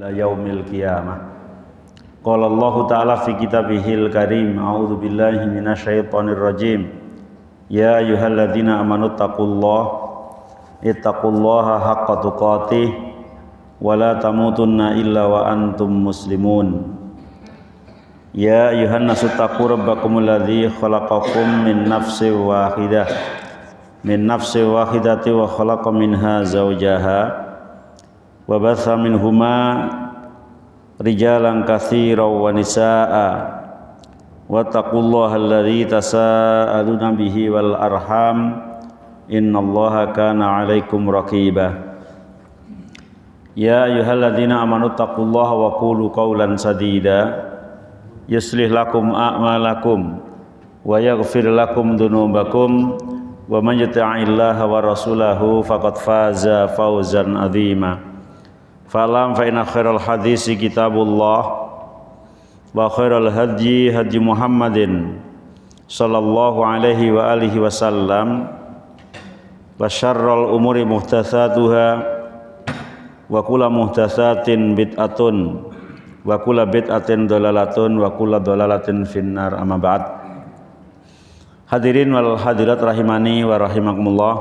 ila yaumil qiyamah. Qala Allah Ta'ala fi kitabihil karim, a'udzu billahi minasyaitonir rajim. Ya ayyuhalladzina amanu ittaqullaha haqqa tuqatih wa la tamutunna illa wa antum muslimun. Ya ayyuhan nasu taqu rabbakumul ladzi khalaqakum min nafsin wahidati wa khalaqa minha zawjaha wa batha minhuma rijalan katsiran wa nisaa'a wa taqullaha alladzi tasaaluna bihi wal arham innallaha kana 'alaikum raqiba. Ya ayyuhalladzina amanu taqullaha wa qulu qawlan sadida yuslih lakum a'malakum wa yaghfir lakum dhunubakum wa man yuti'illaha wa rasulahu faqad faza fawzan 'azima. Fa'lam fa inna khairal hadisi kitabullah wa khairal hadyi hadyi Muhammadin sallallahu alaihi wa alihi wasallam wa syarrul umuri muhdatsatuha wa kullu muhdatsatin bid'atun wa kullu bid'atin dhalalatun wa kullu dhalalatin finnar. Amma ba'd. Hadirin wal hadirat rahimani wa rahimakumullah.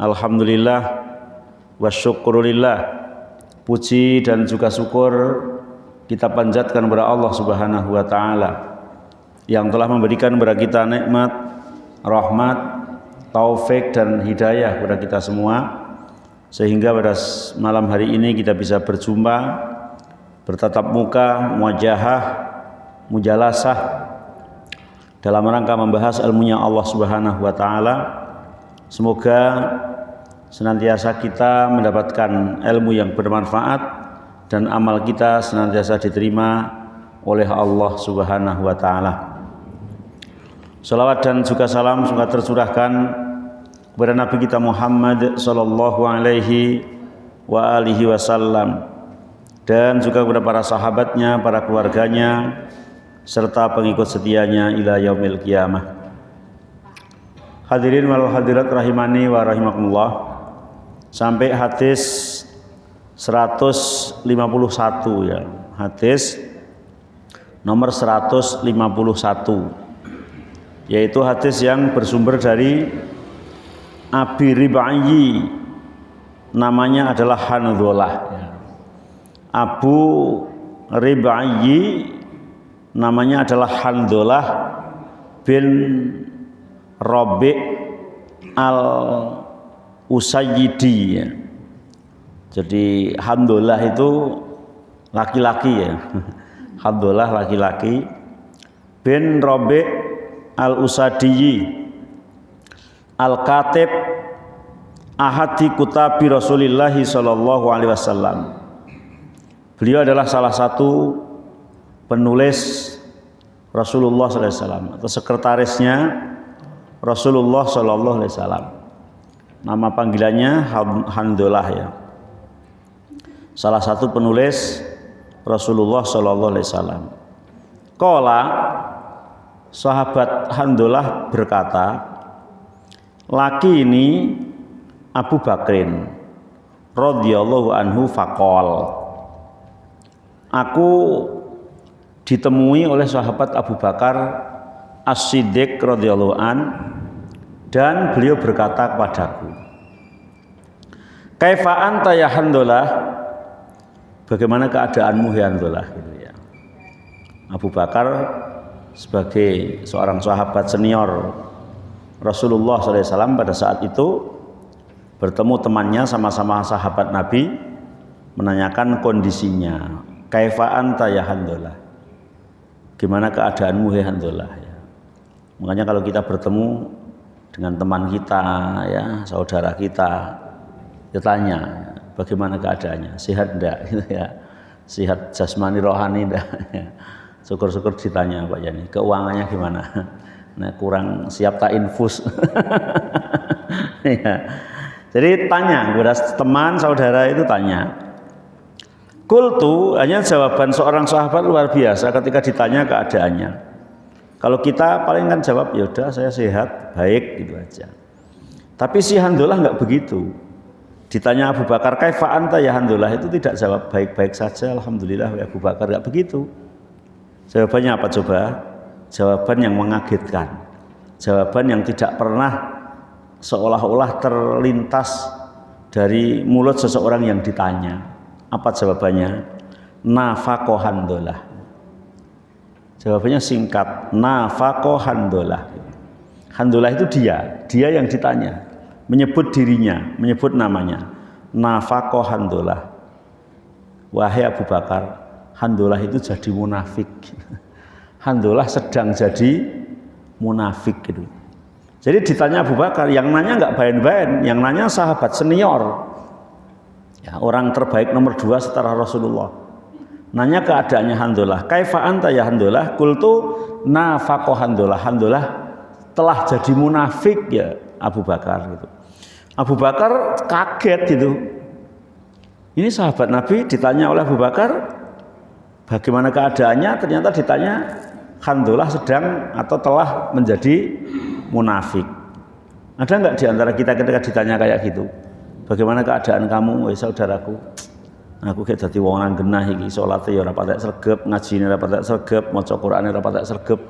Alhamdulillah wa syukurulillah. Puji dan juga syukur kita panjatkan kepada Allah Subhanahu wa taala yang telah memberikan kepada kita nikmat, rahmat, taufik dan hidayah kepada kita semua, sehingga pada malam hari ini kita bisa berjumpa, bertatap muka, muwajahah, mujalasah dalam rangka membahas ilmunya Allah Subhanahu wa taala. Semoga senantiasa kita mendapatkan ilmu yang bermanfaat dan amal kita senantiasa diterima oleh Allah Subhanahu wa taala. Salawat dan juga salam semoga tercurahkan kepada Nabi kita Muhammad sallallahu alaihi wa alihi wasallam dan juga kepada para sahabatnya, para keluarganya serta pengikut setianya ila yaumil qiyamah. Hadirin wal hadirat rahimani wa rahimakumullah. Sampai hadis 151 ya. Hadis nomor 151, yaitu hadis yang bersumber dari Abi Ribaiyi, namanya adalah Handhalah. Abu Ribaiyi namanya adalah Handhalah bin Rabi' al-Usayyidi ya. Jadi Handhalah itu laki-laki ya. Handhalah laki-laki bin Rabi' al-Usayyidi al-Katib ahadi kutabi Rasulillah sallallahu alaihi wasallam. Beliau adalah salah satu penulis Rasulullah sallallahu alaihi wasallam atau sekretarisnya Rasulullah sallallahu alaihi wasallam. Nama panggilannya Handhalah ya. Salah satu penulis Rasulullah sallallahu alaihi wasallam. Qala, sahabat Handhalah berkata, laki ini Abu Bakrin radhiyallahu anhu faqol. Aku ditemui oleh sahabat Abu Bakar As-Siddiq radhiyallahu an, dan beliau berkata kepadaku, kaifa anta ya Handhalah, bagaimana keadaanmu ya Handhalah, gitu ya. Abu Bakar sebagai seorang sahabat senior Rasulullah SAW pada saat itu bertemu temannya, sama-sama sahabat Nabi, menanyakan kondisinya, kaifa anta ya Handhalah, gimana keadaanmu ya Handhalah ya. Makanya kalau kita bertemu dengan teman kita ya, saudara kita, kita tanya bagaimana keadaannya, sehat enggak gitu ya, sehat jasmani rohani enggak ya. Syukur-syukur ditanya Pak Yani, keuangannya gimana, nah kurang siap tak infus ya. Jadi tanya kepada teman saudara itu, tanya. Qultu, hanya jawaban seorang sahabat luar biasa ketika ditanya keadaannya. Kalau kita paling kan jawab, ya udah saya sehat, baik, gitu aja. Tapi si Handhalah enggak begitu. Ditanya Abu Bakar, kaifa anta ya Handhalah, itu tidak jawab baik-baik saja, alhamdulillah ya Abu Bakar, enggak begitu. Jawabannya apa coba? Jawaban yang mengagetkan. Jawaban yang tidak pernah seolah-olah terlintas dari mulut seseorang yang ditanya. Apa jawabannya? Nafaqo Handhalah. Jawabannya singkat, nafaqo Handhalah. Handhalah itu dia yang ditanya, menyebut dirinya, menyebut namanya. Nafaqo Handhalah. Wahai Abu Bakar, Handhalah itu jadi munafik. Handhalah sedang jadi munafik gitu. Jadi ditanya Abu Bakar, yang nanya enggak bayan-bayan, yang nanya sahabat senior. Ya, orang terbaik nomor 2 setelah Rasulullah. Nanya keadaannya Handhalah. Kaifa anta ya Handhalah? Qultu nafaqo Handhalah. Handhalah telah jadi munafik ya Abu Bakar gitu. Abu Bakar kaget gitu. Ini sahabat Nabi ditanya oleh Abu Bakar bagaimana keadaannya, ternyata ditanya Handhalah sedang atau telah menjadi munafik. Ada enggak di antara kita ketika ditanya kayak gitu? Bagaimana keadaan kamu, wahai saudaraku? Aku kayak dadi wong nang genah iki, salate ya ora patek sregep, ngajine ora patek sregep, maca Qur'ane ora patek sregep.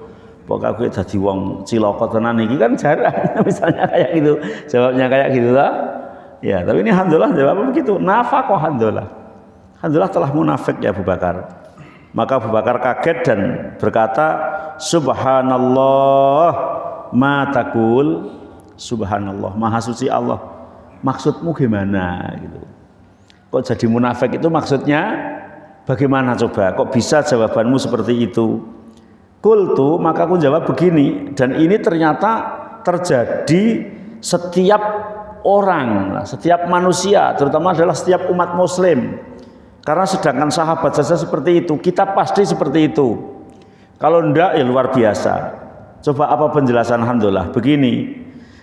Pokoke aku dadi wong cilaka tenan iki kan jarang misalnya kayak gitu. Jawabnya kayak gitu lah. Ya, tapi ini Handhalah jawab begitu. Nafaqo Handhalah. Handhalah telah munafik ya Abu Bakar. Maka Abu Bakar kaget dan berkata, Subhanallah ma taqul. Subhanallah, maha suci Allah. Maksudmu gimana gitu. Kok jadi munafik itu maksudnya bagaimana coba? Kok bisa jawabanmu seperti itu? Qultu, maka aku jawab begini, dan ini ternyata terjadi setiap orang, setiap manusia, terutama adalah setiap umat muslim. Karena sedangkan sahabat saja seperti itu, kita pasti seperti itu. Kalau enggak ya luar biasa. Coba apa penjelasan Handhalah? Begini.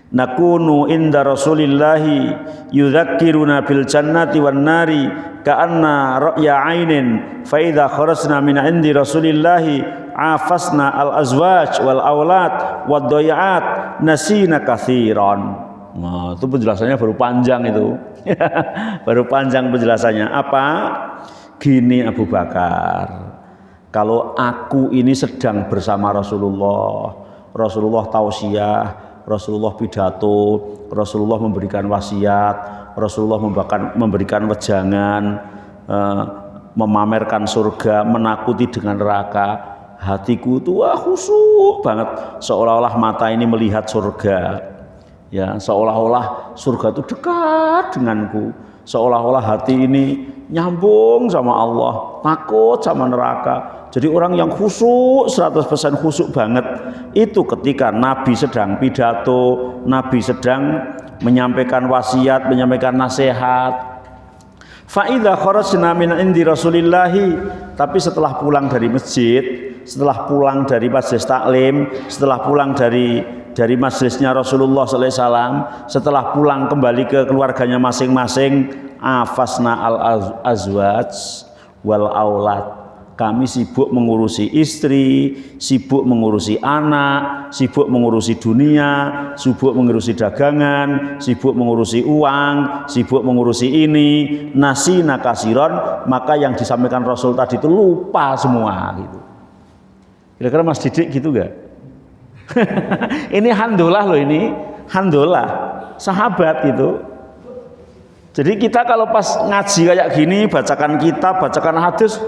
Nakunu inda Rasulillahi yudzakkiruna bil jannati wan nari ka'anna ra'ya 'ainin fa idza kharajna min indi Rasulillahi afasna al azwaj wal aulad wad dayat nasina katsiran. Nah, itu penjelasannya baru panjang itu. Baru panjang penjelasannya. Apa? Gini Abu Bakar. Kalau aku ini sedang bersama Rasulullah, Rasulullah tausiah, Rasulullah pidato, Rasulullah memberikan wasiat, Rasulullah memberikan wejangan, memamerkan surga, menakuti dengan neraka. Hatiku itu khusyuk banget, seolah-olah mata ini melihat surga. Ya, seolah-olah surga itu dekat denganku. Seolah-olah hati ini nyambung sama Allah, takut sama neraka. Jadi orang yang khusyuk, 100% khusyuk banget itu ketika Nabi sedang pidato, Nabi sedang menyampaikan wasiat, menyampaikan nasihat. Fa idza kharajna min indi Rasulillahi, tapi setelah pulang dari masjid, setelah pulang dari majelis taklim, setelah pulang dari majelisnya Rasulullah sallallahu alaihi wasallam, setelah pulang kembali ke keluarganya masing-masing, afasna al azwaj wal aulad. Kami sibuk mengurusi istri, sibuk mengurusi anak, sibuk mengurusi dunia, sibuk mengurusi dagangan, sibuk mengurusi uang, sibuk mengurusi ini, nasina kasiron. Maka yang disampaikan Rasul tadi itu lupa semua gitu. Kira-kira Mas Didik gitu gak? Ini Handhalah loh, ini Handhalah, sahabat gitu. Jadi kita kalau pas ngaji kayak gini, bacakan kitab, bacakan hadis,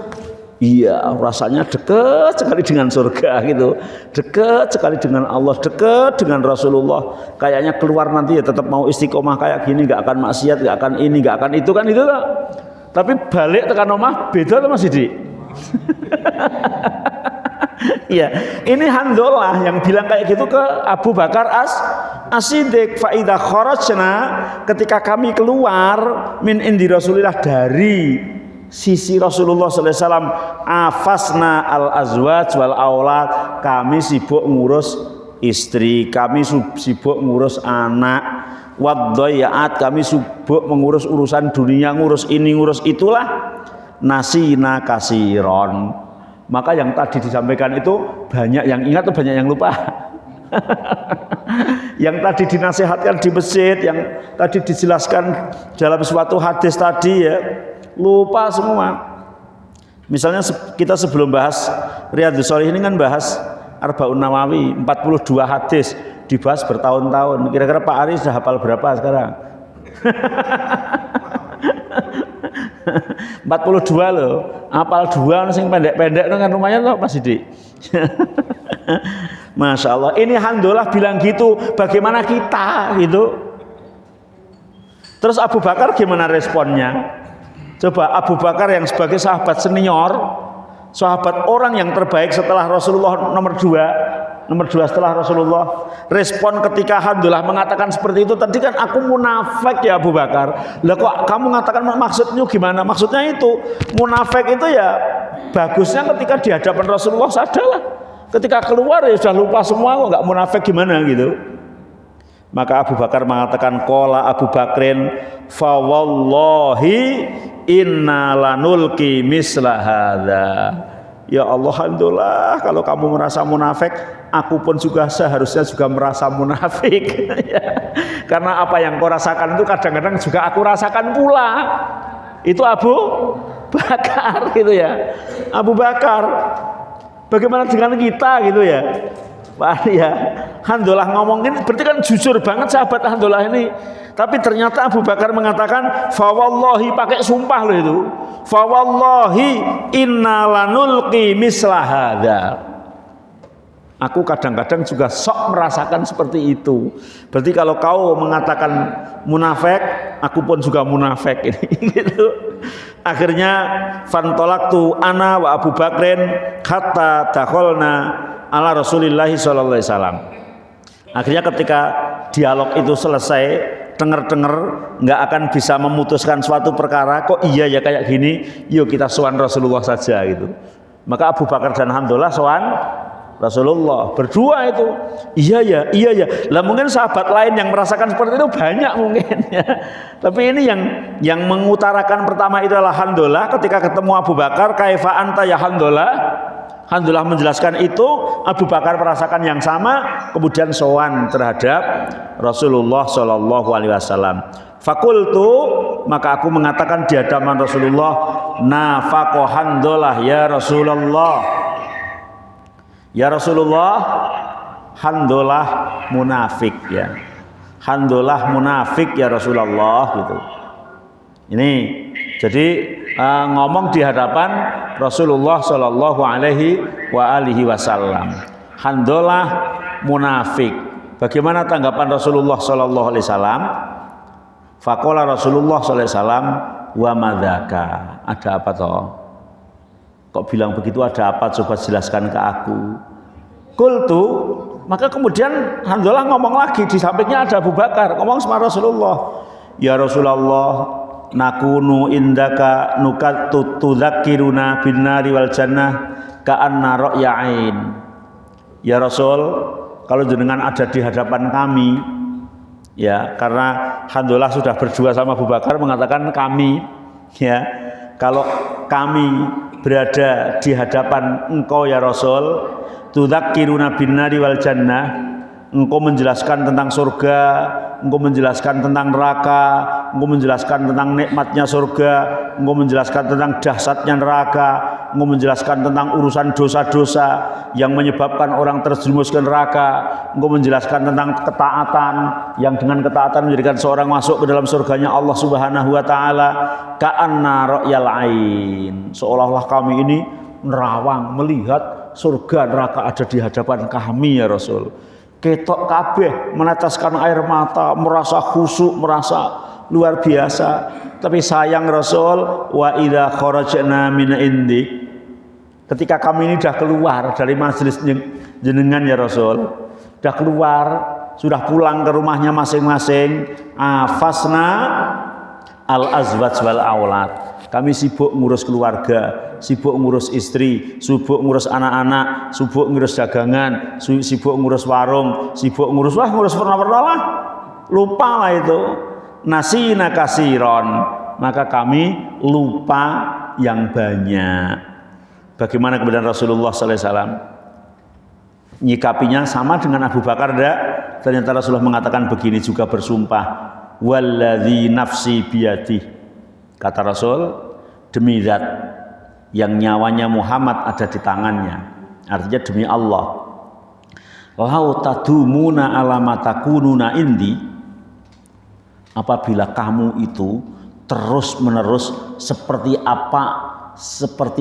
iya rasanya dekat sekali dengan surga gitu, dekat sekali dengan Allah, dekat dengan Rasulullah. Kayaknya keluar nanti ya tetap mau istiqomah kayak gini, nggak akan maksiat, nggak akan ini, nggak akan itu kan itu lah. Tapi balik tekan omah beda tuh Mas Didi. Ya, ini Handhalah yang bilang kayak gitu ke Abu Bakar As-Siddiq. Fa idza kharajna, ketika kami keluar min indi Rasulillah, dari sisi Rasulullah sallallahu alaihi wasallam, afasna al azwaj wal aulad, kami sibuk ngurus istri, kami sibuk ngurus anak, wad dayat, kami sibuk mengurus urusan dunia, ngurus ini ngurus itulah, nasina kasiron. Maka yang tadi disampaikan itu banyak yang ingat atau banyak yang lupa? yang tadi dinasihatkan di masjid, yang tadi dijelaskan dalam suatu hadis tadi ya, lupa semua. Misalnya kita sebelum bahas Riyadhus Shalihin ini kan bahas Arba'un Nawawi, 42 hadis dibahas bertahun-tahun. Kira-kira Pak Ari sudah hafal berapa sekarang? 42 loh, hafal 2 sing pendek-pendek itu kan lumayan loh Mas Didi. Masya Allah, ini Handholah bilang gitu, bagaimana kita gitu. Terus Abu Bakar gimana responnya? Coba Abu Bakar yang sebagai sahabat senior, sahabat orang yang terbaik setelah Rasulullah, nomor 2 setelah Rasulullah, respon ketika Handholah mengatakan seperti itu, tadi kan aku munafik ya Abu Bakar. Lah kok kamu mengatakan maksudnya gimana? Maksudnya itu munafik itu ya bagusnya ketika di hadapan Rasulullah sadalah. Ketika keluar ya sudah lupa semua, kok nggak munafik gimana gitu. Maka Abu Bakar mengatakan, qala Abu Bakrin fa wallahi inna lanulki misla hadza. Ya Allah, alhamdulillah kalau kamu merasa munafik, aku pun juga seharusnya juga merasa munafik. Ya. Karena apa yang kau rasakan itu kadang-kadang juga aku rasakan pula. Itu Abu Bakar gitu ya. Abu Bakar. Bagaimana dengan kita gitu ya? Pak ya, Handholah ngomongin berarti kan jujur banget sahabat Handholah ini. Tapi ternyata Abu Bakar mengatakan fa wallahi, pakai sumpah loh itu. Fa wallahi inna lanulqi misla hadza. Aku kadang-kadang juga sok merasakan seperti itu. Berarti kalau kau mengatakan munafik, aku pun juga munafik ini gitu. Akhirnya fantolaktu ana wa Abu Bakrin hatta dakhalna ala Rasulillah sallallahu alaihi wasallam. Akhirnya ketika dialog itu selesai, dengar-dengar nggak akan bisa memutuskan suatu perkara, kok iya ya kayak gini, yuk kita sowan Rasulullah saja gitu. Maka Abu Bakar dan Handholah sowan Rasulullah berdua itu. Iya ya. Lah mungkin sahabat lain yang merasakan seperti itu banyak mungkin ya. Tapi ini yang mengutarakan pertama itu adalah Handholah ketika ketemu Abu Bakar, kaifa anta ya Handholah. Handholah menjelaskan itu, Abu Bakar merasakan yang sama, kemudian sowan terhadap Rasulullah Shallallahu Alaihi Wasallam. Fakultu, maka aku mengatakan di hadapan Rasulullah, nafaqo Handholah ya Rasulullah. Ya Rasulullah, Handholah munafik ya. Handholah munafik ya Rasulullah gitu. Ini jadi ngomong di hadapan Rasulullah Shallallahu Alaihi Wasallam. Handholah munafik. Bagaimana tanggapan Rasulullah Shallallahu Alaihi Wasallam? Faqala Rasulullah Shallallahu Alaihi Wasallam, wa madzaka. Ada apa toh? Kok bilang begitu, ada apa? Coba jelaskan ke aku. Qultu, maka kemudian Handholah ngomong lagi, di sampingnya ada Abu Bakar, ngomong sama Rasulullah. Ya Rasulullah, nakunu indaka nukattu tudzakiruna bin nari wal jannah ka'anna ra'yain. Ya Rasul, kalau jenengan ada di hadapan kami, ya, karena Handholah sudah berdua sama Abu Bakar mengatakan kami, ya, kalau kami berada di hadapan engkau ya Rasul, tudzakiruna bin nari wal jannah, engkau menjelaskan tentang surga, engkau menjelaskan tentang neraka, engkau menjelaskan tentang nikmatnya surga, engkau menjelaskan tentang dahsyatnya neraka, engkau menjelaskan tentang urusan dosa-dosa yang menyebabkan orang terjerumus ke neraka, engkau menjelaskan tentang ketaatan yang dengan ketaatan menjadikan seorang masuk ke dalam surganya Allah Subhanahu wa taala, ka'anna ra'yal ain, seolah-olah kami ini nerawang melihat surga neraka ada di hadapan kami ya Rasul. Ketok kabeh meneteskan air mata, merasa khusyuk, merasa luar biasa. Tapi sayang Rasul, wa idza kharajna min indik, ketika kami ini sudah keluar dari majelis jenengan ya Rasul, sudah keluar, sudah pulang ke rumahnya masing-masing, afasna al azwaj wal aulad, kami sibuk ngurus keluarga, sibuk ngurus istri, sibuk ngurus anak-anak, sibuk ngurus dagangan, sibuk ngurus warung, sibuk ngurus pernah-pernah lah, lupa lah itu. Nasina kasiron, maka kami lupa yang banyak. Bagaimana kemudian Rasulullah sallallahu alaihi wasallam? nyikapinya sama dengan Abu Bakar enggak? Ternyata Rasulullah mengatakan begini juga bersumpah, walladzi nafsi biyadi. Kata Rasul, demi zat yang nyawanya Muhammad ada di tangannya. Artinya demi Allah. Lau tadumuna ala ma takununa indi, apabila kamu itu terus menerus seperti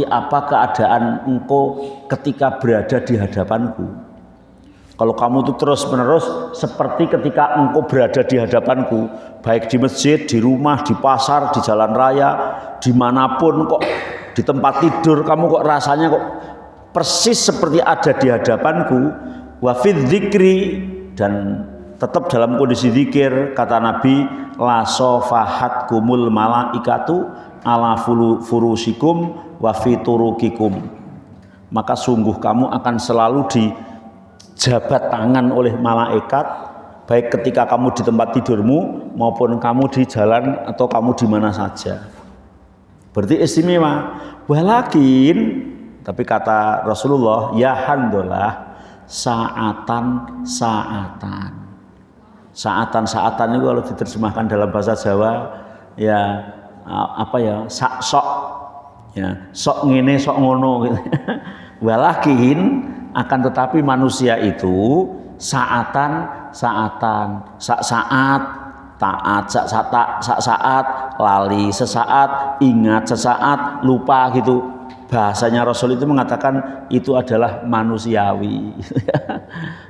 apa keadaan engkau ketika berada di hadapanku. Kalau kamu itu terus menerus seperti ketika engkau berada di hadapanku, baik di masjid, di rumah, di pasar, di jalan raya, dimanapun, kok di tempat tidur, kamu kok rasanya kok persis seperti ada di hadapanku. Wa fidz dzikri, dan tetap dalam kondisi zikir, kata Nabi, la safahatkumul malaikatu ala furusikum wa fiturukikum, maka sungguh kamu akan selalu dijabat tangan oleh malaikat, baik ketika kamu di tempat tidurmu maupun kamu di jalan atau kamu di mana saja. Berarti istimewa. Walakin, tapi kata Rasulullah, ya handolah saatan itu kalau diterjemahkan dalam bahasa Jawa ya sok ya, sok ngene sok ngono gitu. Walakin, akan tetapi manusia itu saat taat, saat lali, sesaat ingat, sesaat lupa gitu. Bahasanya Rasul itu mengatakan itu adalah manusiawi.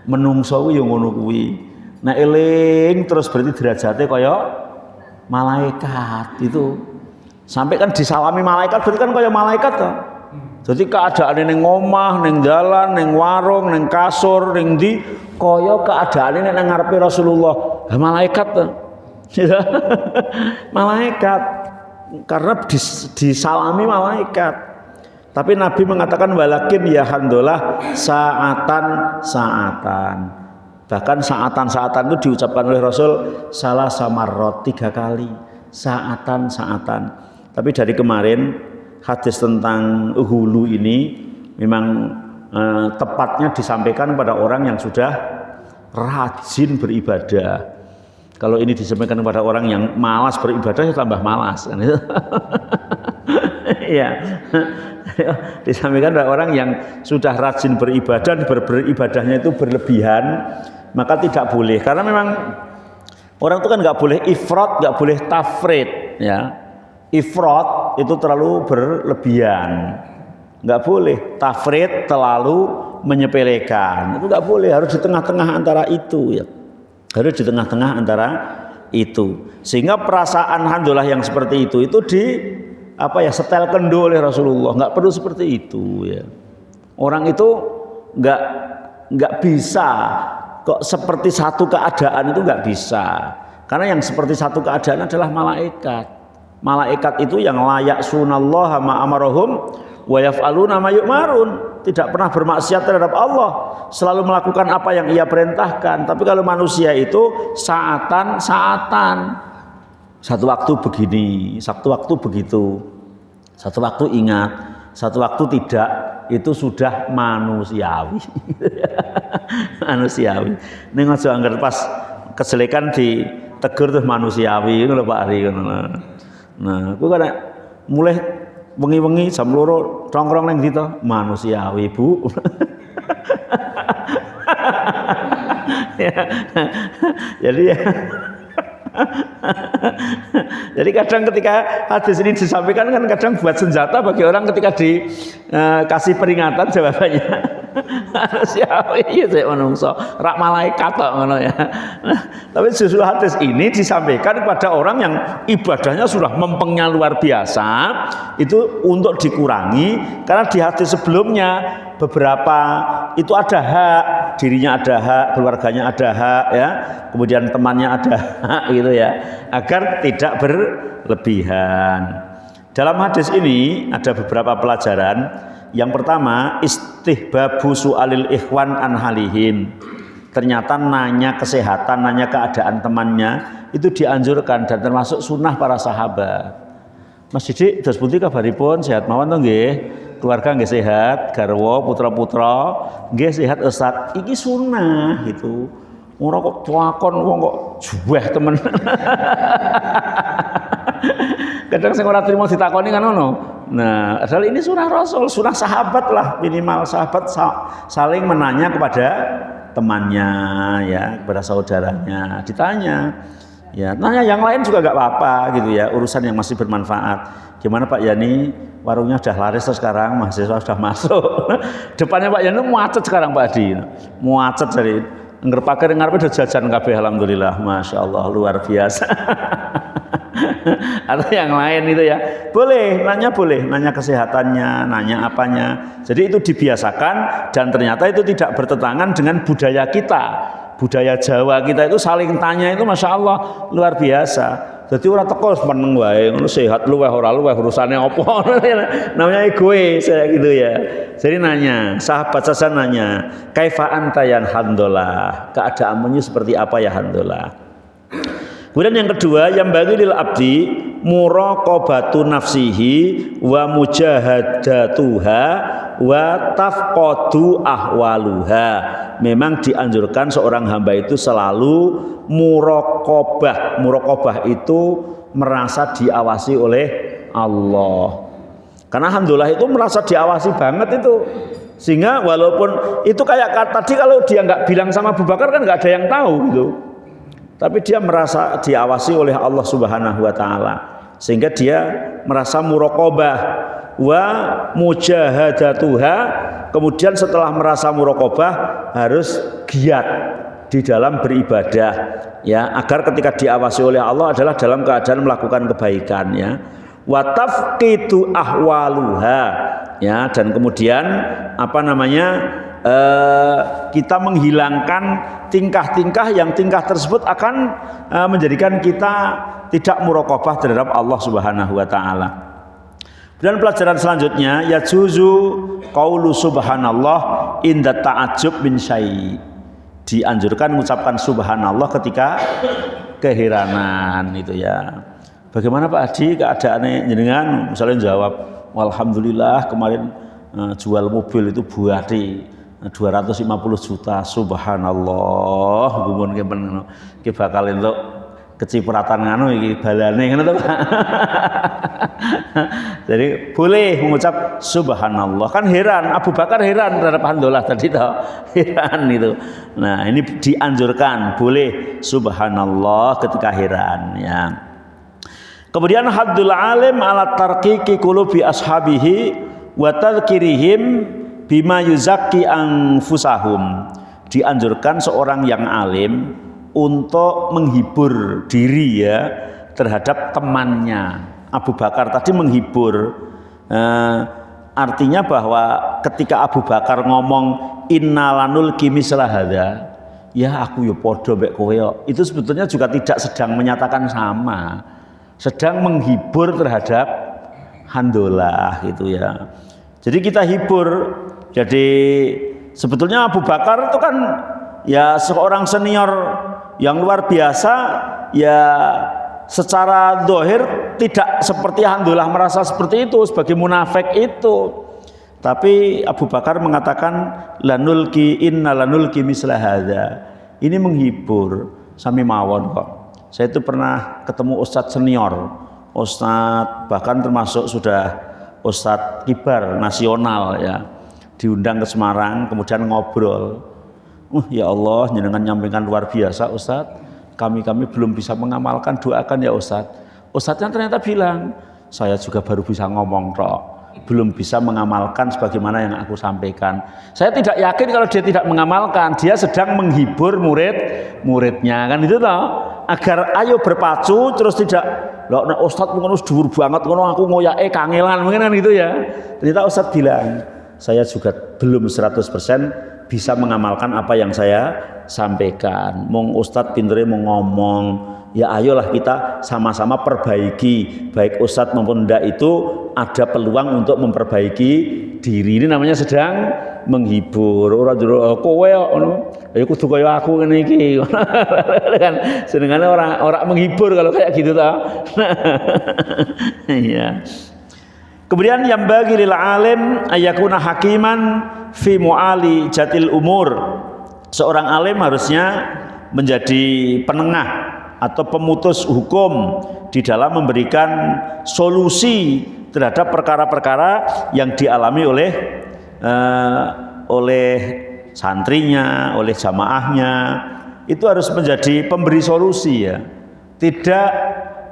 Menungso yo ngono kuwi. Nah eling terus berarti derajatnya kaya malaikat itu. Sampai kan disalami malaikat berarti kan kaya malaikat toh. Jadi keadaan ning omah, ning dalan, ning warung, ning kasur, ning ndi kaya keadaan ning ngarepe Rasulullah. Lah malaikat toh. Malaikat, karena disalami malaikat. Tapi Nabi mengatakan walakin ya handolah saatan. Bahkan saatan itu diucapkan oleh Rasul salah samarot 3 kali. Saatan. Tapi dari kemarin hadis tentang hulu ini memang tepatnya disampaikan kepada orang yang sudah rajin beribadah. Kalau ini disampaikan kepada orang yang malas beribadah, ya tambah malas kan itu. Iya. Disampaikan kepada orang yang sudah rajin beribadah, beribadahnya itu berlebihan, maka tidak boleh. Karena memang orang itu kan nggak boleh ifrat, nggak boleh tafrid, ya. Ifrat itu terlalu berlebihan, nggak boleh. Tafrid terlalu menyepelekan, itu nggak boleh. Harus di tengah-tengah antara itu, ya. Harus di tengah-tengah antara itu, sehingga perasaan alhamdulillah yang seperti itu setel kendo oleh Rasulullah. Nggak perlu seperti itu, ya. Orang itu nggak bisa kok seperti satu keadaan itu nggak bisa, karena yang seperti satu keadaan adalah malaikat itu yang layak sunallaha ma amarahum wa yaf'aluna ma yu'marun, tidak pernah bermaksiat terhadap Allah, selalu melakukan apa yang ia perintahkan. Tapi kalau manusia itu saatan, satu waktu begini, satu waktu begitu, satu waktu ingat, satu waktu tidak, itu sudah manusiawi. Manusiawi. Ini aja anggar pas kejelekan ditegur tuh manusiawi itu lho Pak Ari. Nah, aku kan mulai wengi-wengi jam 2 tongkrong nang ndi to? Manusiawi, Bu. Jadi ya. Jadi kadang ketika hadis ini disampaikan kan kadang buat senjata bagi orang ketika dikasih peringatan jawabannya. Manusiawi ya saya menungso, rak malaikat kok ngono ya. Nah, tapi justru hadis ini disampaikan kepada orang yang ibadahnya sudah mempengnya luar biasa, itu untuk dikurangi, karena di hadis sebelumnya beberapa itu ada hak, dirinya ada hak, keluarganya ada hak, ya, kemudian temannya ada hak gitu ya, agar tidak berlebihan. Dalam hadis ini ada beberapa pelajaran. Yang pertama, istihbabu su'alil ikhwan an halihim. Ternyata nanya kesehatan, nanya keadaan temannya itu dianjurkan dan termasuk sunnah para sahabat. Mas Didik, dos pundi kabaripun? Sehat mawon to nggih? keluarga nggih sehat, garwa, putra-putra nggih sehat Ustaz. Iki sunah gitu. Ora kok tuakon wong kok juweh temen. Kadang sing ora trimo ditakoni kan ngono. Nah, padahal ini sunah Rasul, sunah sahabat lah, minimal sahabat saling menanya kepada temannya ya, kepada saudaranya, ditanya. Ya, nanya yang lain juga nggak apa-apa gitu ya, urusan yang masih bermanfaat. Gimana Pak Yani, warungnya udah laris tuh sekarang, mahasiswa sudah masuk. Depannya Pak Yani muacet sekarang Pak Adi, muacet dari ngerpaker ngarepe udah jajan kabeh alhamdulillah, masya Allah luar biasa. Atau yang lain itu ya, boleh, nanya kesehatannya, nanya apanya. Jadi itu dibiasakan dan ternyata itu tidak bertentangan dengan budaya kita. Budaya Jawa kita itu saling tanya itu masya Allah luar biasa. Jadi orang teko meneng wae, ngono sehat luweh ora luweh urusane apa? Namanya egois gitu ya. Jadi nanya, sahabat saja nanya, kaifa anta ya handollah? Keadaanmu seperti apa ya handollah? Kemudian yang kedua, yang bagi lil abdi muraqabatu nafsihi wa mujahadatuha wa tafqadu ahwaluha. Memang dianjurkan seorang hamba itu selalu muraqabah. Muraqabah itu merasa diawasi oleh Allah. Karena alhamdulillah itu merasa diawasi banget itu. Sehingga walaupun itu kayak tadi kalau dia nggak bilang sama Abu Bakar kan nggak ada yang tahu gitu. Tapi dia merasa diawasi oleh Allah Subhanahu wa taala. Sehingga dia merasa muraqabah wa mujahadatuha. Kemudian setelah merasa muraqabah harus giat di dalam beribadah ya, agar ketika diawasi oleh Allah adalah dalam keadaan melakukan kebaikan ya. Wa tafqidu ahwaluha ya, dan kemudian apa namanya kita menghilangkan tingkah-tingkah yang tingkah tersebut akan menjadikan kita tidak muraqabah terhadap Allah Subhanahu wa taala. Dan pelajaran selanjutnya ya juzu qaulu subhanallah inda ta'ajjub min syai'. Dianjurkan mengucapkan subhanallah ketika keheranan itu ya. Bagaimana Pak Adi keadaannya jenengan? Misalnya jawab, alhamdulillah kemarin jual mobil itu buati 250 juta, subhanallah, gumun ke bakal entuk kecipratan nganu iki balane ngono to Pak. Jadi boleh mengucap subhanallah. Kan heran, Abu Bakar heran terhadap alhamdulillah tadi toh. Heran itu. Nah, ini dianjurkan boleh subhanallah ketika heran ya. Kemudian haddul alim ala tarqiqi qulubi ashabihi wa tadhkirihim bima yuzakki anfusahum. Dianjurkan seorang yang alim untuk menghibur diri ya terhadap temannya. Abu Bakar tadi menghibur, artinya bahwa ketika Abu Bakar ngomong innalanul kimislah hadza, ya aku yo podo mbek kowe yo, itu sebetulnya juga tidak sedang menyatakan sama, sedang menghibur terhadap handollah gitu ya. Jadi kita hibur. Jadi sebetulnya Abu Bakar itu kan ya seorang senior yang luar biasa ya, secara zahir tidak seperti alhamdulillah merasa seperti itu sebagai munafik itu. Tapi Abu Bakar mengatakan lanulki inna lanulki misla hadza. Ini menghibur sami mawon kok. Saya itu pernah ketemu ustadz senior, ustadz bahkan termasuk sudah ustadz kibar nasional ya, diundang ke Semarang kemudian ngobrol. Ya Allah, jenengan nyampaikan luar biasa Ustadz. Kami belum bisa mengamalkan, doakan ya Ustadz. Ustadznya ternyata bilang, saya juga baru bisa ngomong kok, belum bisa mengamalkan sebagaimana yang aku sampaikan. Saya tidak yakin kalau dia tidak mengamalkan, dia sedang menghibur muridnya kan itu toh, agar ayo berpacu terus tidak loh Ustadz ngono dhuwur banget ngono aku ngoyake kangelan mungkin kan gitu ya. Ternyata Ustadz bilang, saya juga belum 100% bisa mengamalkan apa yang saya sampaikan. Mong Ustadz pintere mau ngomong, ya ayolah kita sama-sama perbaiki. Baik Ustadz maupun ndak itu ada peluang untuk memperbaiki diri. Ini namanya sedang menghibur. Ora jero kowe ngono, ya kudu kaya aku ngene iki. Kan senengane ora menghibur kalau kayak gitu ta. Iya. Kemudian yang bagi lil alim ayakuna hakiman fi muali jatil umur. Seorang alim harusnya menjadi penengah atau pemutus hukum di dalam memberikan solusi terhadap perkara-perkara yang dialami oleh santrinya, oleh jamaahnya. Itu harus menjadi pemberi solusi ya. Tidak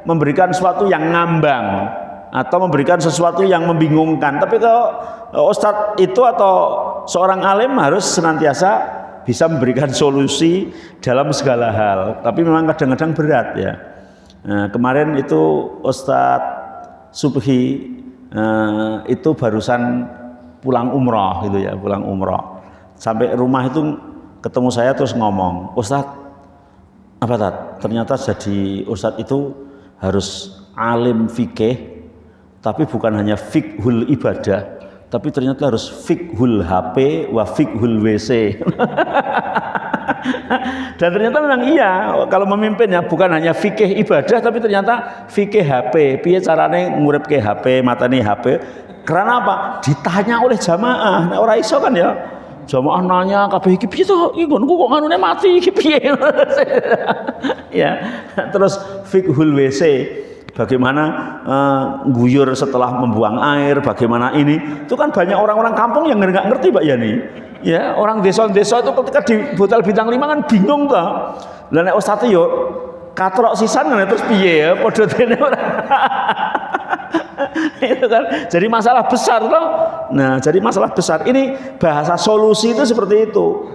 memberikan sesuatu yang ngambang atau memberikan sesuatu yang membingungkan. Tapi kalau ustadz itu atau seorang alim harus senantiasa bisa memberikan solusi dalam segala hal. Tapi memang kadang-kadang berat ya. Nah, kemarin itu Ustadz Subhi itu barusan pulang umroh gitu ya, pulang umroh. Sampai rumah itu ketemu saya terus ngomong, Ustadz, apa Tat? Ternyata jadi Ustadz itu harus alim fikih, tapi bukan hanya fikhul ibadah, tapi ternyata harus fikhul HP wa fikhul WC. Dan ternyata memang iya, kalau memimpin ya bukan hanya fikih ibadah, tapi ternyata fikih HP. Piye carane nguripke HP, matane HP. Karena apa? Ditanya oleh jamaah. Nah, ora iso kan ya. Jamaah nanya kabeh iki piye to? Iki nggonku kok nganune mati iki piye? Ya. Terus fikhul WC. Bagaimana guyur setelah membuang air, bagaimana ini. Itu kan banyak orang-orang kampung yang nggak ngerti Pak Yani. Ya, orang desa-desa itu ketika di hotel bintang 5 kan bingung toh. Lah nek ustaz yo katrok sisan kan terus piye ya padha dene ora. Itu kan jadi masalah besar toh. Nah, jadi masalah besar. Ini bahasa solusi itu seperti itu.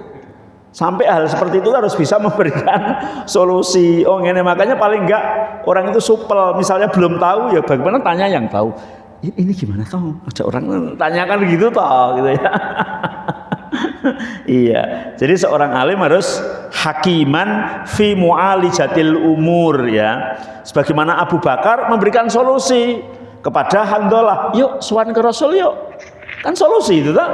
Sampai hal seperti itu harus bisa memberikan solusi. Oh, ngene makanya paling enggak orang itu supel, misalnya belum tahu ya bagaimana tanya yang tahu. Ini gimana toh? Ada orang tanyakan gitu toh gitu ya. Iya, jadi seorang alim harus hakiman fi mu'alijatil umur ya. Sebagaimana Abu Bakar memberikan solusi kepada Handalah, yuk suan ke Rasul yuk. Kan solusi itu toh.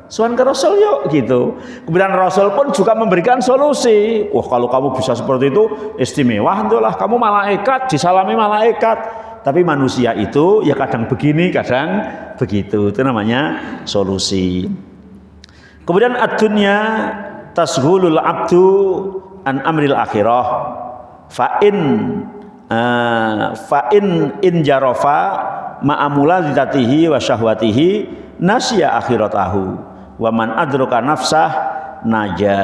Suan ke Rasul yuk gitu. Kemudian Rasul pun juga memberikan solusi. Wah, kalau kamu bisa seperti itu istimewa Handalah, kamu malaikat, disalami malaikat. Tapi manusia itu ya kadang begini, kadang begitu. Itu namanya solusi. Kemudian ad-dunya tashghulul abdu an amril akhirah fa in jarafa ma'amula dzatihi wa syahwatihi nasya akhiratahu wa man adraka nafsah naja.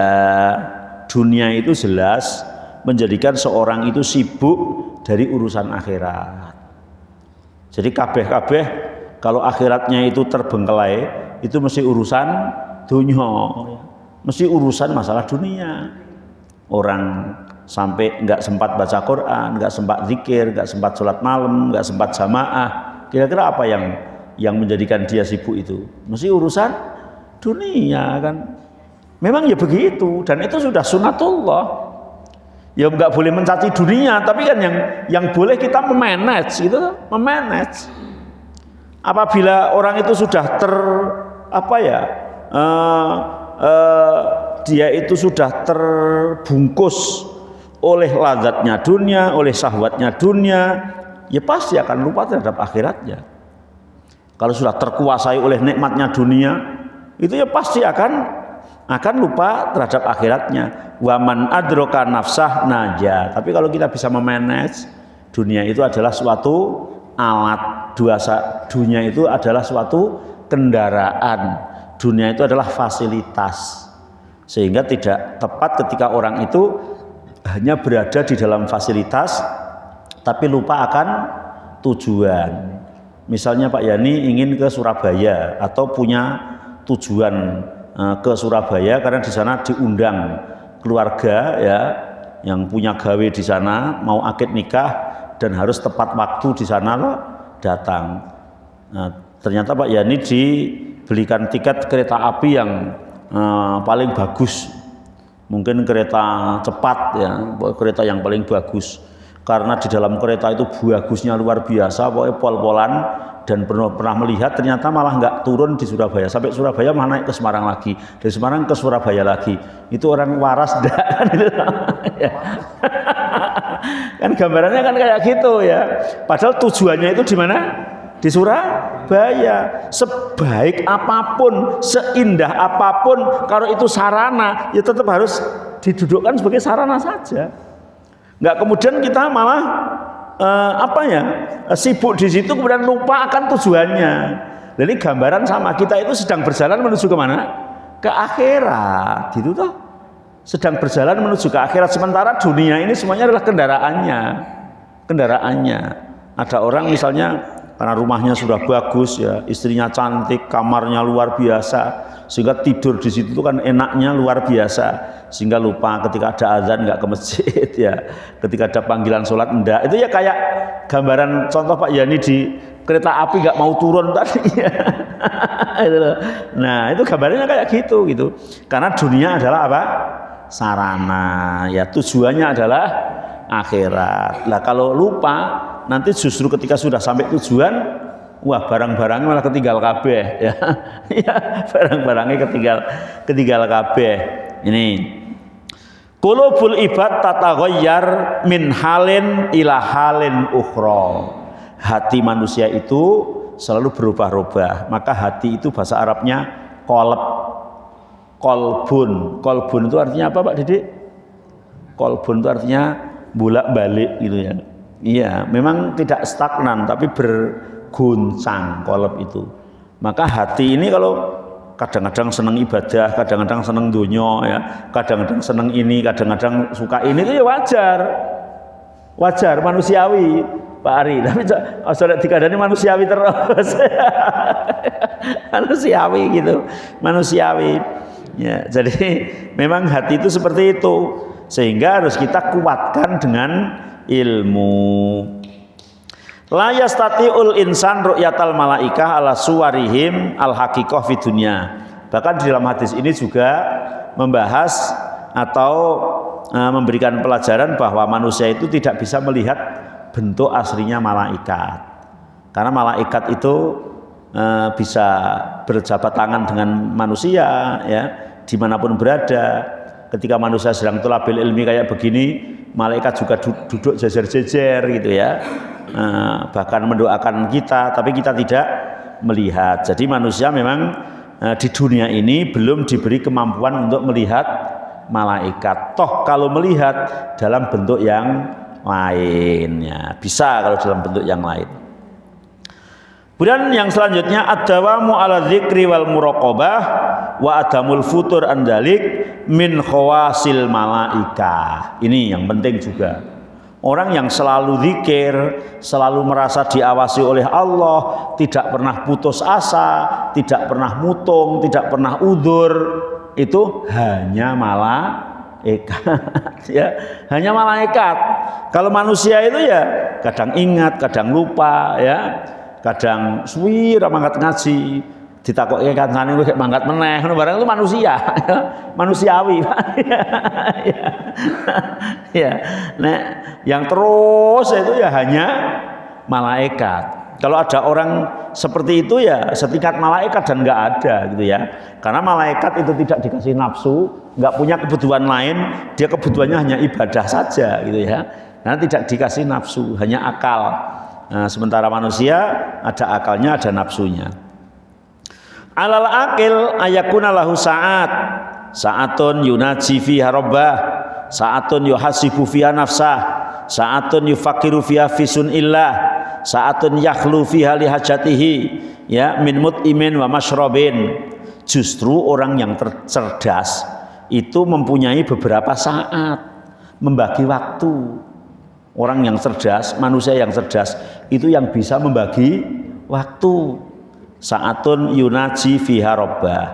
Dunia itu jelas menjadikan seorang itu sibuk dari urusan akhirat. Jadi kabeh kalau akhiratnya itu terbengkelai, itu mesti urusan dunia, mesti urusan masalah dunia. Orang sampai nggak sempat baca Quran, nggak sempat zikir, nggak sempat sholat malam, nggak sempat jamaah. Kira-kira apa yang menjadikan dia sibuk itu? Mesti urusan dunia kan. Memang ya begitu, dan itu sudah sunatullah. Ya nggak boleh mencaci dunia, tapi kan yang boleh kita memanage gitu, memanage. Apabila orang itu sudah dia itu sudah terbungkus oleh lazatnya dunia, oleh syahwatnya dunia, ya pasti akan lupa terhadap akhiratnya. Kalau sudah terkuasai oleh nikmatnya dunia, itu ya pasti akan lupa terhadap akhiratnya. Waman adroka nafsah naja. Tapi kalau kita bisa memanage, dunia itu adalah suatu alat, dunia itu adalah suatu kendaraan. Dunia itu adalah fasilitas, sehingga tidak tepat ketika orang itu hanya berada di dalam fasilitas tapi lupa akan tujuan. Misalnya Pak Yani ingin ke Surabaya atau punya tujuan ke Surabaya karena di sana diundang keluarga ya yang punya gawe di sana, mau akad nikah dan harus tepat waktu di sana datang. Nah, ternyata Pak Yani dibelikan tiket kereta api yang paling bagus, mungkin kereta cepat ya, kereta yang paling bagus, karena di dalam kereta itu bagusnya luar biasa, pokoknya pol-polan, dan pernah melihat ternyata malah nggak turun di Surabaya, sampai Surabaya malah naik ke Semarang lagi, dari Semarang ke Surabaya lagi. Itu orang waras dah kan itu. Kan gambarannya kan kayak gitu ya, padahal tujuannya itu di mana? Di Surabaya. bahaya. Sebaik apapun, seindah apapun, kalau itu sarana, ya tetap harus didudukkan sebagai sarana saja. Nggak kemudian kita malah sibuk di situ kemudian lupa akan tujuannya. Jadi gambaran sama, kita itu sedang berjalan menuju kemana? Ke akhirat, gitu toh. Sedang berjalan menuju ke akhirat, sementara dunia ini semuanya adalah kendaraannya. Ada orang misalnya karena rumahnya sudah bagus ya, istrinya cantik, kamarnya luar biasa, sehingga tidur di situ kan enaknya luar biasa, sehingga lupa ketika ada azan nggak ke masjid ya, ketika ada panggilan sholat enggak. Itu ya kayak gambaran contoh Pak Yani di kereta api nggak mau turun tadi ya. Nah itu gambarnya kayak gitu. Karena dunia adalah apa? Sarana, ya tujuannya adalah akhirat. Lah kalau lupa nanti justru ketika sudah sampai tujuan, wah barang-barangnya malah ketinggal kabeh ya. Ya barang-barangnya ketinggal kabeh. Ini qulubul ibad tataghayyar min halin ila halin ukhra. Hati manusia itu selalu berubah-ubah. Maka hati itu bahasa Arabnya qalb. Kolbun itu artinya apa Pak Didik? Kolbun itu artinya bolak-balik gitu ya. Iya, memang tidak stagnan tapi berguncang kolb itu. Maka hati ini kalau kadang-kadang senang ibadah, kadang-kadang senang dunya ya, kadang-kadang senang ini, kadang-kadang suka ini, itu ya wajar manusiawi Pak Ari. Tapi sudah dikadani manusiawi terus. manusiawi. Ya, jadi memang hati itu seperti itu, sehingga harus kita kuatkan dengan ilmu. La yastati'ul insan ru'yatal malaikah ala suwarihim al haqiqah fi dunya. Bahkan di dalam hadis ini juga membahas atau memberikan pelajaran bahwa manusia itu tidak bisa melihat bentuk aslinya malaikat. Karena malaikat itu bisa berjabat tangan dengan manusia ya, dimanapun berada. Ketika manusia sedang thalabil ilmi kayak begini, malaikat juga duduk jejer-jejer gitu ya, bahkan mendoakan kita, tapi kita tidak melihat. Jadi manusia memang di dunia ini belum diberi kemampuan untuk melihat malaikat. Toh kalau melihat dalam bentuk yang lainnya, bisa kalau dalam bentuk yang lain. Kemudian yang selanjutnya ad-dawamu ala dzikri wal muraqabah wa adamul futur andalik min khawasil malaikah. Ini yang penting juga. Orang yang selalu zikir, selalu merasa diawasi oleh Allah, tidak pernah putus asa, tidak pernah mutung, tidak pernah udzur, itu hanya malaikat ya, hanya malaikat. Kalau manusia itu ya kadang ingat, kadang lupa ya. Kadang suwi ra mangkat ngaji, ditakoki kancane kowe mangkat meneh, ngono barang itu manusia. Manusiawi. Ya. Nah, yang terus itu ya hanya malaikat. Kalau ada orang seperti itu ya setingkat malaikat dan enggak ada gitu ya. Karena malaikat itu tidak dikasih nafsu, enggak punya kebutuhan lain, dia kebutuhannya hanya ibadah saja gitu ya. Karena tidak dikasih nafsu, hanya akal. Nah, sementara manusia ada akalnya, ada nafsunya. Alal akil ayakuna lahu saatun yunaji fiha rabbah, saatun yuhasibu fiha nafsah, saatun yufakiru fiha fisun illah, saatun yakhlu fiha lihajatihi ya min mut'imin wa mashrabin. Justru orang yang cerdas itu mempunyai beberapa saat membagi waktu. Orang yang cerdas, manusia yang cerdas itu yang bisa membagi waktu. Saatun yunaji fiha rabbah.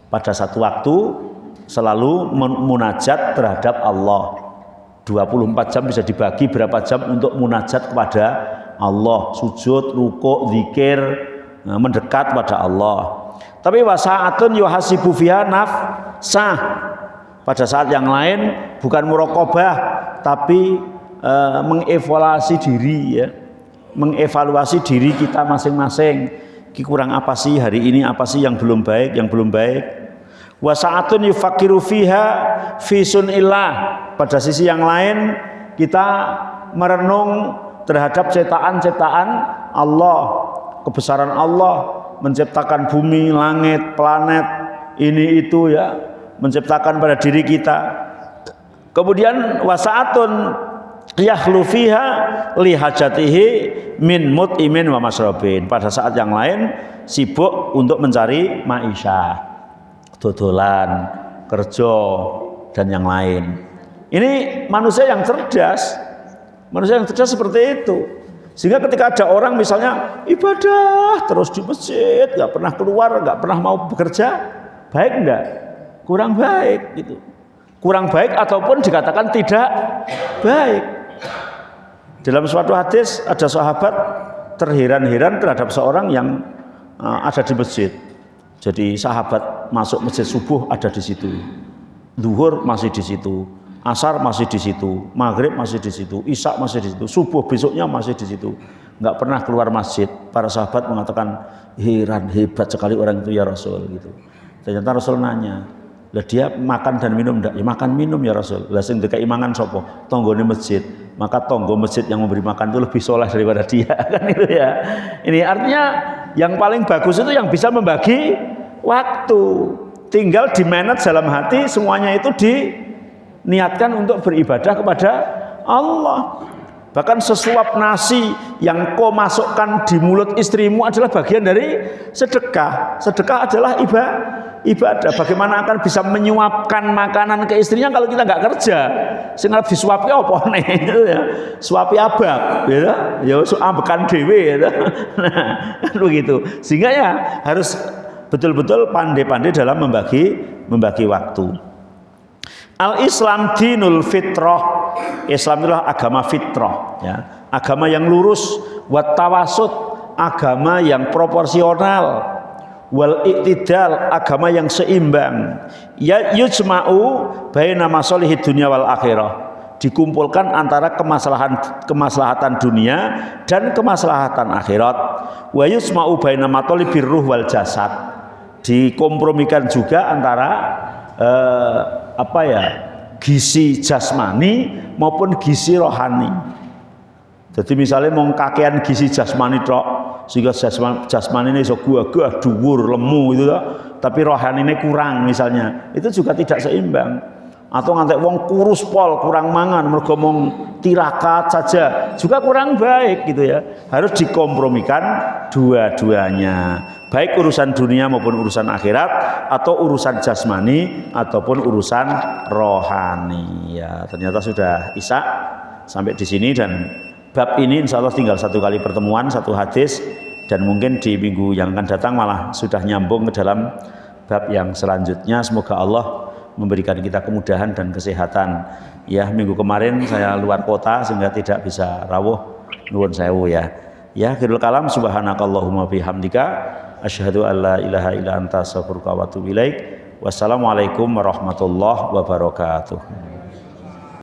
Pada satu waktu selalu munajat terhadap Allah. 24 jam bisa dibagi berapa jam untuk munajat kepada Allah, sujud, rukuk, zikir, mendekat pada Allah. Tapi wasaatun yuhasibu fiha nafsah. Pada saat yang lain bukan muraqabah tapi mengevaluasi diri ya, mengevaluasi diri kita masing-masing. Kurang apa sih hari ini, apa sih yang belum baik, wa sa'atun yufakiru fiha fi sunillah. Pada sisi yang lain kita merenung terhadap ciptaan-ciptaan Allah, kebesaran Allah menciptakan bumi, langit, planet, ini itu ya, menciptakan pada diri kita. Kemudian wasaatun yakhlu fiha li hajatihi min mut'imin wa masrabin. Pada saat yang lain sibuk untuk mencari maisha, dodolan, kerja dan yang lain. Ini manusia yang cerdas. Manusia yang cerdas seperti itu. Sehingga ketika ada orang misalnya ibadah terus di masjid, nggak pernah keluar, nggak pernah mau bekerja, baik enggak? Kurang baik gitu. Kurang baik ataupun dikatakan tidak baik. Dalam suatu hadis ada sahabat terheran-heran terhadap seorang yang ada di masjid. Jadi sahabat masuk masjid subuh ada di situ, zuhur masih di situ, asar masih di situ, maghrib masih di situ, isya masih di situ, subuh besoknya masih di situ, nggak pernah keluar masjid. Para sahabat mengatakan heran, hebat sekali orang itu ya Rasul gitu. Ternyata Rasul nanya, lah dia makan dan minum enggak? Ya makan minum ya Rasul. Lah sing dekai mangan sapa? Tonggone masjid. Maka tonggo masjid yang memberi makan itu lebih soleh daripada dia, kan itu ya. Ini artinya yang paling bagus itu yang bisa membagi waktu. Tinggal di manage dalam hati, semuanya itu diniatkan untuk beribadah kepada Allah. Bahkan sesuap nasi yang kau masukkan di mulut istrimu adalah bagian dari sedekah. Sedekah adalah ibadah. Bagaimana akan bisa menyuapkan makanan ke istrinya kalau kita nggak kerja? Sehingga disuapi apa nih? Ya. Suapi abang, ya ambekan dewe, ya. Nah, kan begitu. Sehingga ya harus betul-betul pandai-pandai dalam membagi waktu. Al-Islam dinul fitrah. Islam adalah agama fitrah, ya. Agama yang lurus, wat tawasud, agama yang proporsional, wal iktidal, agama yang seimbang. Ya yujma'u baina masalihid dunya wal akhirah. Dikumpulkan antara kemaslahatan dunia dan kemaslahatan akhirat. Wa yujma'u baina matalibir ruh wal jasad. Dikompromikan juga antara gizi jasmani maupun gizi rohani. Jadi misalnya mau kakean gizi jasmani tok, sehingga jasmani ini iso gagah, dhuwur, lemu itu toh, tapi rohani ini kurang misalnya, itu juga tidak seimbang. Atau ngantek wong kurus pol, kurang mangan, mergo mung tirakat saja, juga kurang baik gitu ya. Harus dikompromikan dua-duanya. Baik urusan dunia maupun urusan akhirat, atau urusan jasmani ataupun urusan rohani. Ya, ternyata sudah isya sampai di sini, dan bab ini insya Allah tinggal satu kali pertemuan, satu hadis, dan mungkin di minggu yang akan datang malah sudah nyambung ke dalam bab yang selanjutnya. Semoga Allah memberikan kita kemudahan dan kesehatan. Ya, minggu kemarin saya luar kota sehingga tidak bisa rawuh, nuwun sewu ya. Ya, akhirul kalam, subhanakallahumma bihamdika asyhadu an la ilaha illa anta astaghfiruka wa atubu ilaik. Wassalamualaikum warahmatullahi wabarakatuh.